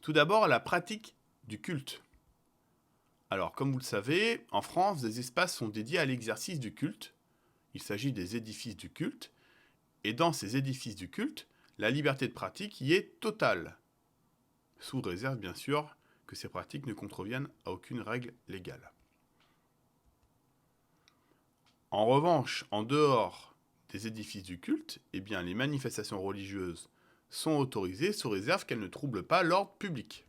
Tout d'abord, la pratique du culte. Alors, comme vous le savez, en France, des espaces sont dédiés à l'exercice du culte. Il s'agit des édifices du culte. Et dans ces édifices du culte, la liberté de pratique y est totale. Sous réserve, bien sûr, que ces pratiques ne contreviennent à aucune règle légale. En revanche, en dehors des édifices du culte, eh bien, les manifestations religieuses sont autorisées sous réserve qu'elles ne troublent pas l'ordre public.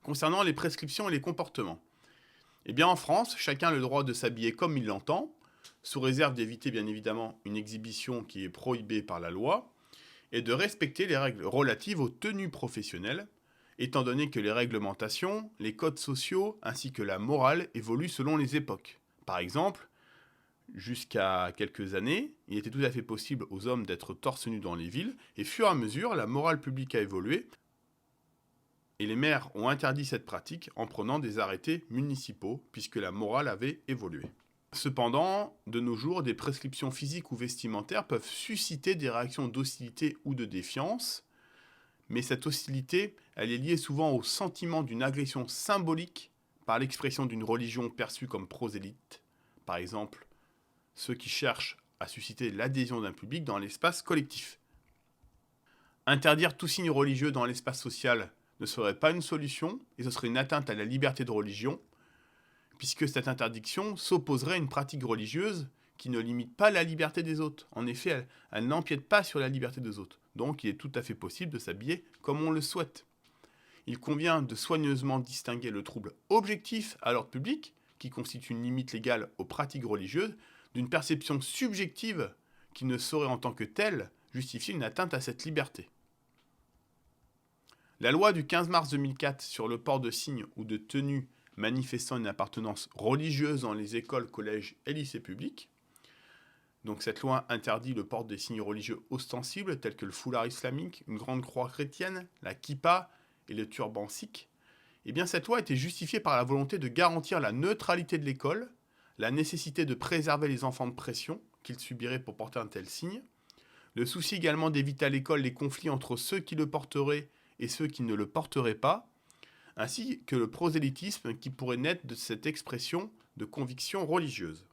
Concernant les prescriptions et les comportements, eh bien, en France, chacun a le droit de s'habiller comme il l'entend, sous réserve d'éviter bien évidemment une exhibition qui est prohibée par la loi, et de respecter les règles relatives aux tenues professionnelles, étant donné que les réglementations, les codes sociaux ainsi que la morale évoluent selon les époques. Par exemple, jusqu'à quelques années, il était tout à fait possible aux hommes d'être torse nu dans les villes, et fur et à mesure, la morale publique a évolué, et les maires ont interdit cette pratique en prenant des arrêtés municipaux, puisque la morale avait évolué. Cependant, de nos jours, des prescriptions physiques ou vestimentaires peuvent susciter des réactions d'hostilité ou de défiance, mais cette hostilité, elle est liée souvent au sentiment d'une agression symbolique par l'expression d'une religion perçue comme prosélyte. Par exemple, ceux qui cherchent à susciter l'adhésion d'un public dans l'espace collectif. Interdire tout signe religieux dans l'espace social ne serait pas une solution, et ce serait une atteinte à la liberté de religion, puisque cette interdiction s'opposerait à une pratique religieuse qui ne limite pas la liberté des autres. En effet, elle n'empiète pas sur la liberté des autres. Donc il est tout à fait possible de s'habiller comme on le souhaite. Il convient de soigneusement distinguer le trouble objectif à l'ordre public, qui constitue une limite légale aux pratiques religieuses, d'une perception subjective qui ne saurait en tant que telle justifier une atteinte à cette liberté. La loi du 15 mars 2004 sur le port de signes ou de tenues manifestant une appartenance religieuse dans les écoles, collèges et lycées publics. Donc cette loi interdit le port des signes religieux ostensibles tels que le foulard islamique, une grande croix chrétienne, la kippa et le turban sikh. Eh bien cette loi était justifiée par la volonté de garantir la neutralité de l'école, la nécessité de préserver les enfants de pression qu'ils subiraient pour porter un tel signe, le souci également d'éviter à l'école les conflits entre ceux qui le porteraient et ceux qui ne le porteraient pas, ainsi que le prosélytisme qui pourrait naître de cette expression de conviction religieuse.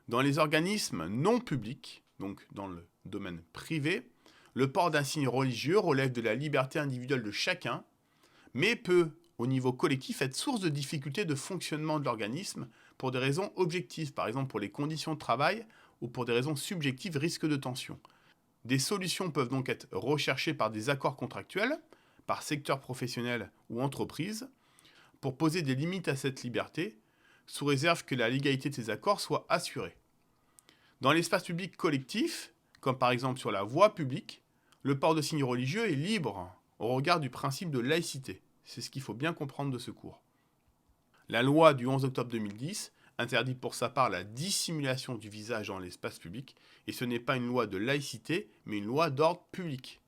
Dans les organismes non publics, donc dans le domaine privé, le port d'un signe religieux relève de la liberté individuelle de chacun, mais peut, au niveau collectif, être source de difficultés de fonctionnement de l'organisme pour des raisons objectives, par exemple pour les conditions de travail, ou pour des raisons subjectives, risque de tension. Des solutions peuvent donc être recherchées par des accords contractuels, par secteur professionnel ou entreprise, pour poser des limites à cette liberté, sous réserve que la légalité de ces accords soit assurée. Dans l'espace public collectif, comme par exemple sur la voie publique, le port de signes religieux est libre au regard du principe de laïcité. C'est ce qu'il faut bien comprendre de ce cours. La loi du 11 octobre 2010 interdit pour sa part la dissimulation du visage dans l'espace public, et ce n'est pas une loi de laïcité, mais une loi d'ordre public.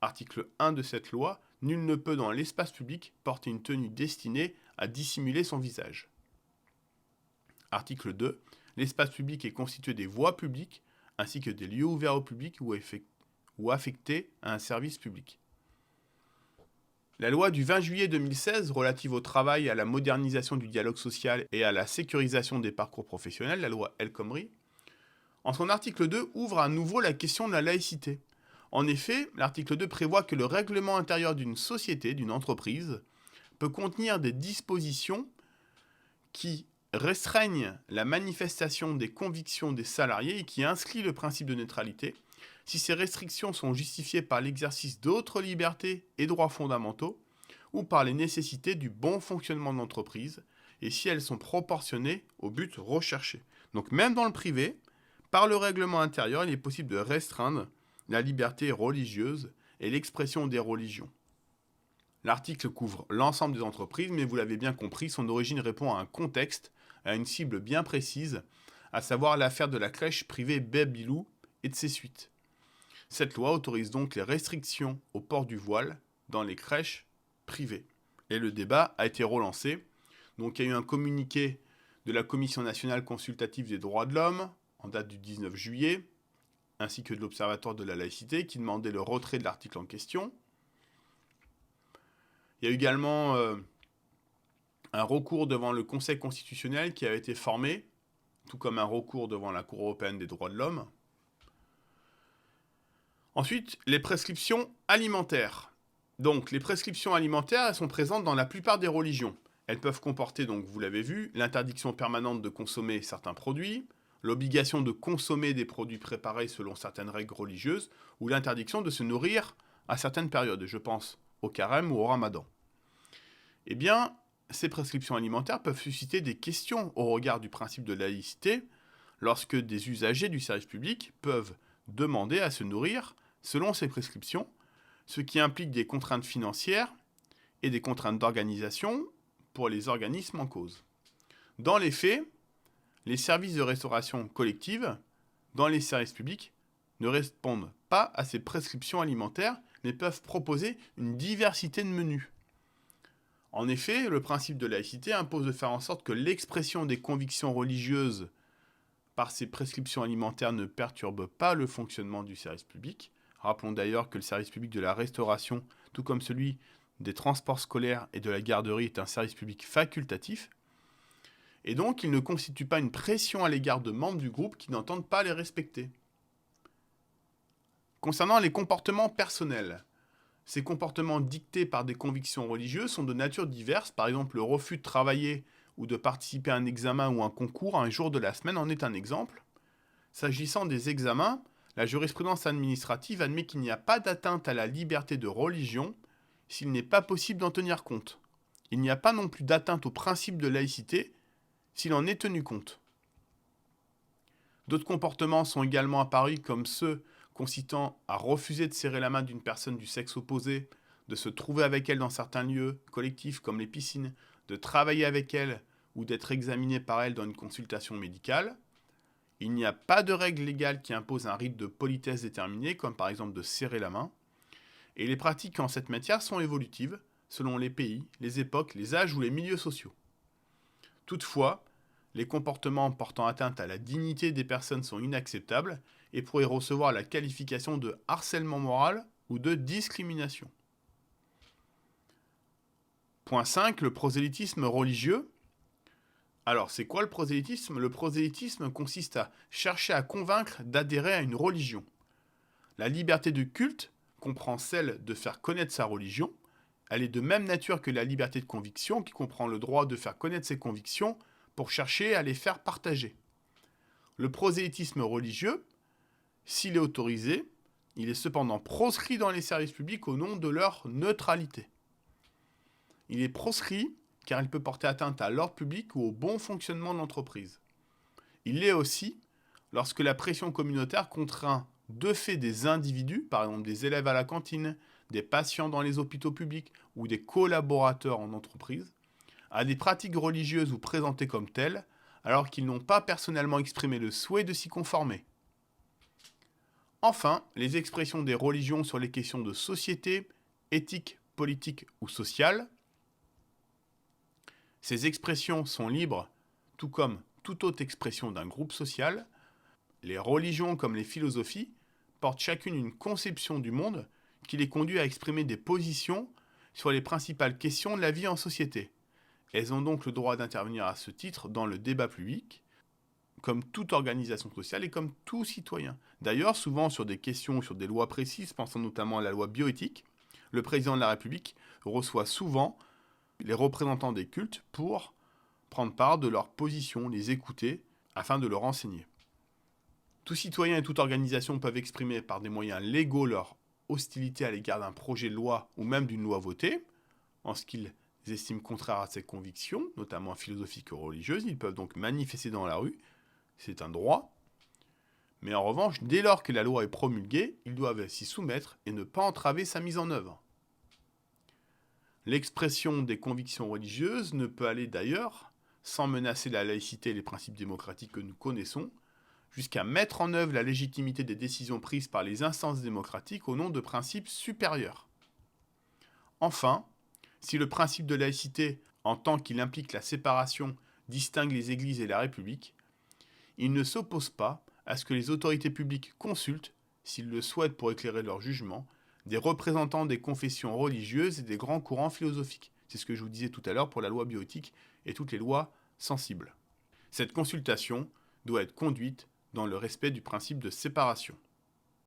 Article 1 de cette loi, nul ne peut dans l'espace public porter une tenue destinée à dissimuler son visage. Article 2, l'espace public est constitué des voies publiques, ainsi que des lieux ouverts au public ou affectés à un service public. La loi du 20 juillet 2016 relative au travail, à la modernisation du dialogue social et à la sécurisation des parcours professionnels, la loi El Khomri, en son article 2 ouvre à nouveau la question de la laïcité. En effet, l'article 2 prévoit que le règlement intérieur d'une société, d'une entreprise, peut contenir des dispositions qui restreignent la manifestation des convictions des salariés et qui inscrit le principe de neutralité, si ces restrictions sont justifiées par l'exercice d'autres libertés et droits fondamentaux, ou par les nécessités du bon fonctionnement de l'entreprise, et si elles sont proportionnées au but recherché. Donc même dans le privé, par le règlement intérieur, il est possible de restreindre la liberté religieuse et l'expression des religions. L'article couvre l'ensemble des entreprises, mais vous l'avez bien compris, son origine répond à un contexte, à une cible bien précise, à savoir l'affaire de la crèche privée Babylou et de ses suites. Cette loi autorise donc les restrictions au port du voile dans les crèches privées. Et le débat a été relancé. Donc il y a eu un communiqué de la Commission nationale consultative des droits de l'homme en date du 19 juillet, ainsi que de l'Observatoire de la laïcité, qui demandait le retrait de l'article en question. Il y a également un recours devant le Conseil constitutionnel qui a été formé, tout comme un recours devant la Cour européenne des droits de l'homme. Ensuite, les prescriptions alimentaires. Donc, les prescriptions alimentaires, elles sont présentes dans la plupart des religions. Elles peuvent comporter, donc vous l'avez vu, l'interdiction permanente de consommer certains produits, l'obligation de consommer des produits préparés selon certaines règles religieuses, ou l'interdiction de se nourrir à certaines périodes. Je pense au carême ou au ramadan. Eh bien, ces prescriptions alimentaires peuvent susciter des questions au regard du principe de laïcité, lorsque des usagers du service public peuvent demander à se nourrir selon ces prescriptions, ce qui implique des contraintes financières et des contraintes d'organisation pour les organismes en cause. Dans les faits, les services de restauration collective dans les services publics ne répondent pas à ces prescriptions alimentaires, mais peuvent proposer une diversité de menus. En effet, le principe de laïcité impose de faire en sorte que l'expression des convictions religieuses par ces prescriptions alimentaires ne perturbe pas le fonctionnement du service public. Rappelons d'ailleurs que le service public de la restauration, tout comme celui des transports scolaires et de la garderie, est un service public facultatif. Et donc, il ne constitue pas une pression à l'égard de membres du groupe qui n'entendent pas les respecter. Concernant les comportements personnels, ces comportements dictés par des convictions religieuses sont de nature diverse. Par exemple, le refus de travailler ou de participer à un examen ou un concours un jour de la semaine en est un exemple. S'agissant des examens, la jurisprudence administrative admet qu'il n'y a pas d'atteinte à la liberté de religion s'il n'est pas possible d'en tenir compte. Il n'y a pas non plus d'atteinte au principe de laïcité s'il en est tenu compte. D'autres comportements sont également apparus comme ceux consistant à refuser de serrer la main d'une personne du sexe opposé, de se trouver avec elle dans certains lieux collectifs comme les piscines, de travailler avec elle ou d'être examiné par elle dans une consultation médicale. Il n'y a pas de règle légale qui impose un rite de politesse déterminé, comme par exemple de serrer la main. Et les pratiques en cette matière sont évolutives, selon les pays, les époques, les âges ou les milieux sociaux. Toutefois, les comportements portant atteinte à la dignité des personnes sont inacceptables et pourraient recevoir la qualification de harcèlement moral ou de discrimination. Point 5, le prosélytisme religieux. Alors, c'est quoi le prosélytisme ? Le prosélytisme consiste à chercher à convaincre d'adhérer à une religion. La liberté de culte comprend celle de faire connaître sa religion. Elle est de même nature que la liberté de conviction, qui comprend le droit de faire connaître ses convictions pour chercher à les faire partager. Le prosélytisme religieux, s'il est autorisé, il est cependant proscrit dans les services publics au nom de leur neutralité. Il est proscrit car il peut porter atteinte à l'ordre public ou au bon fonctionnement de l'entreprise. Il l'est aussi lorsque la pression communautaire contraint de fait des individus, par exemple des élèves à la cantine, des patients dans les hôpitaux publics ou des collaborateurs en entreprise, à des pratiques religieuses ou présentées comme telles, alors qu'ils n'ont pas personnellement exprimé le souhait de s'y conformer. Enfin, les expressions des religions sur les questions de société, éthique, politique ou sociale. Ces expressions sont libres, tout comme toute autre expression d'un groupe social. Les religions comme les philosophies portent chacune une conception du monde qui les conduit à exprimer des positions sur les principales questions de la vie en société. Elles ont donc le droit d'intervenir à ce titre dans le débat public, comme toute organisation sociale et comme tout citoyen. D'ailleurs, souvent sur des questions ou sur des lois précises, pensant notamment à la loi bioéthique, le président de la République reçoit souvent les représentants des cultes pour prendre part de leurs positions, les écouter, afin de leur enseigner. Tout citoyen et toute organisation peuvent exprimer par des moyens légaux leur hostilité à l'égard d'un projet de loi ou même d'une loi votée, en ce qu'ils estiment contraire à ses convictions, notamment philosophiques ou religieuses. Ils peuvent donc manifester dans la rue, c'est un droit. Mais en revanche, dès lors que la loi est promulguée, ils doivent s'y soumettre et ne pas entraver sa mise en œuvre. L'expression des convictions religieuses ne peut aller d'ailleurs, sans menacer la laïcité et les principes démocratiques que nous connaissons, jusqu'à mettre en œuvre la légitimité des décisions prises par les instances démocratiques au nom de principes supérieurs. Enfin, si le principe de laïcité, en tant qu'il implique la séparation, distingue les églises et la République, il ne s'oppose pas à ce que les autorités publiques consultent, s'ils le souhaitent pour éclairer leur jugement, des représentants des confessions religieuses et des grands courants philosophiques. C'est ce que je vous disais tout à l'heure pour la loi bioéthique et toutes les lois sensibles. Cette consultation doit être conduite dans le respect du principe de séparation.